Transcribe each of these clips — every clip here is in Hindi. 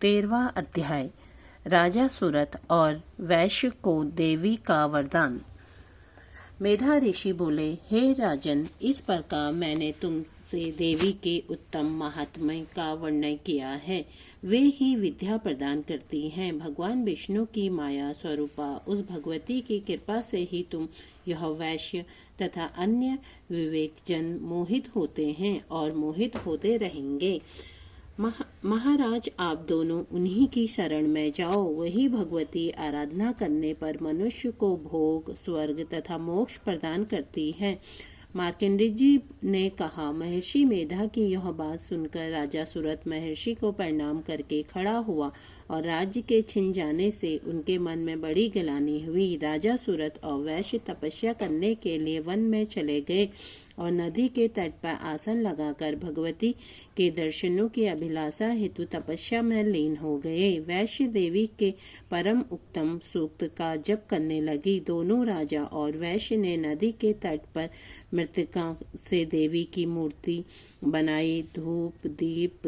13वां अध्याय। राजा सुरथ और वैश्य को देवी का वरदान। मेधा ऋषि बोले, हे राजन, इस प्रकार मैंने तुमसे देवी के उत्तम महात्म्य का वर्णन किया है। वे ही विद्या प्रदान करती हैं। भगवान विष्णु की माया स्वरूपा उस भगवती की कृपा से ही तुम यह वैश्य तथा अन्य विवेकजन मोहित होते हैं और मोहित होते रहेंगे। महाराज, आप दोनों उन्हीं की शरण में जाओ। वही भगवती आराधना करने पर मनुष्य को भोग, स्वर्ग तथा मोक्ष प्रदान करती है। मार्कंडेय जी ने कहा। महर्षि मेधा की यह बात सुनकर राजा सुरथ महर्षि को प्रणाम करके खड़ा हुआ और राज्य के छिन जाने से उनके मन में बड़ी गिलानी हुई। राजा सुरथ और वैश्य तपस्या करने के लिए वन में चले गए और नदी के तट पर आसन लगाकर भगवती के दर्शनों की अभिलाषा हेतु तपस्या में लीन हो गए। वैश्य देवी के परम उत्तम सूक्त का जप करने लगी। दोनों राजा और वैश्य ने नदी के तट पर मृतिका से देवी की मूर्ति बनाई। धूप, दीप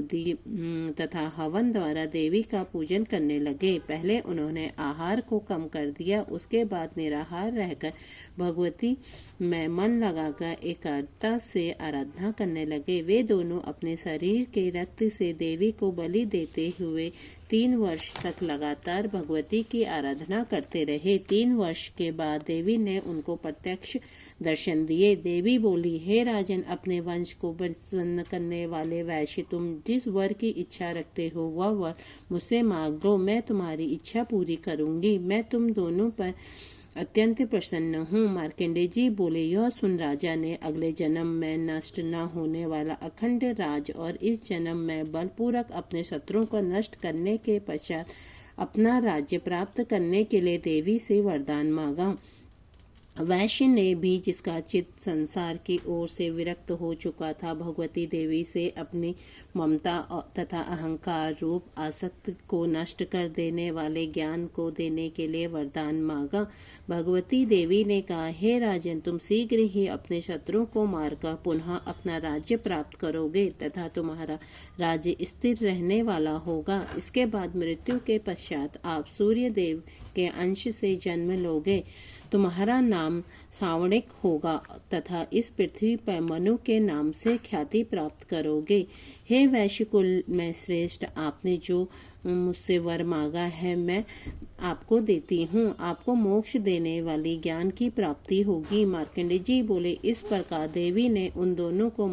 तथा हवन द्वारा देवी का पूजन करने लगे। पहले उन्होंने आहार को कम कर दिया, उसके बाद निराहार रहकर भगवती में मन लगाकर एकाग्रता से आराधना करने लगे। वे दोनों अपने शरीर के रक्त से देवी को बलि देते हुए 3 वर्ष तक लगातार भगवती की आराधना करते रहे। 3 वर्ष के बाद देवी ने उनको प्रत्यक्ष दर्शन दिए। देवी बोली, हे राजन, अपने वंश को प्रसन्न करने वाले वैश्य, तुम जिस वर की इच्छा रखते हो वह वर मुझसे मांग लो, मैं तुम्हारी इच्छा पूरी करूंगी। मैं तुम दोनों पर अत्यंत प्रसन्न हूँ। मार्कंडेय जी बोले, यह सुन राजा ने अगले जन्म में नष्ट न होने वाला अखंड राज और इस जन्म में बलपूर्वक अपने शत्रुओं को नष्ट करने के पश्चात अपना राज्य प्राप्त करने के लिए देवी से वरदान मांगा। वैश्य ने भी, जिसका चित्त संसार की ओर से विरक्त हो चुका था, भगवती देवी से अपनी ममता तथा अहंकार रूप आसक्ति को नष्ट कर देने वाले ज्ञान को देने के लिए वरदान मांगा। भगवती देवी ने कहा, हे राजन, तुम शीघ्र ही अपने शत्रुओं को मारकर पुनः अपना राज्य प्राप्त करोगे तथा तुम्हारा राज्य स्थिर रहने वाला होगा। इसके बाद मृत्यु के पश्चात आप सूर्य देव के अंश से जन्म लोगे। तुम्हारा नाम सावणिक होगा तथा इस पृथ्वी पर मनु के नाम से ख्याति प्राप्त करोगे। हे वैश्य कुल में श्रेष्ठ, आपने जो मुझसे वर मांगा है मैं आपको देती हूँ। आपको मोक्ष देने वाली ज्ञान की प्राप्ति होगी। मार्कंडेय जी बोले, इस प्रकार देवी ने उन दोनों को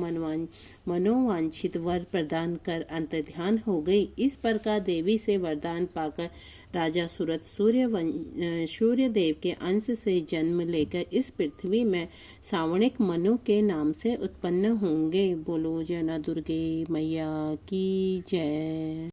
मनोवांछित वर प्रदान कर अंतर्ध्यान हो गई। इस प्रकार देवी से वरदान पाकर राजा सुरथ सूर्य देव के अंश से जन्म लेकर इस पृथ्वी में सावणिक मनु के नाम से उत्पन्न होंगे। बोलो जना दुर्गे मैया की जय।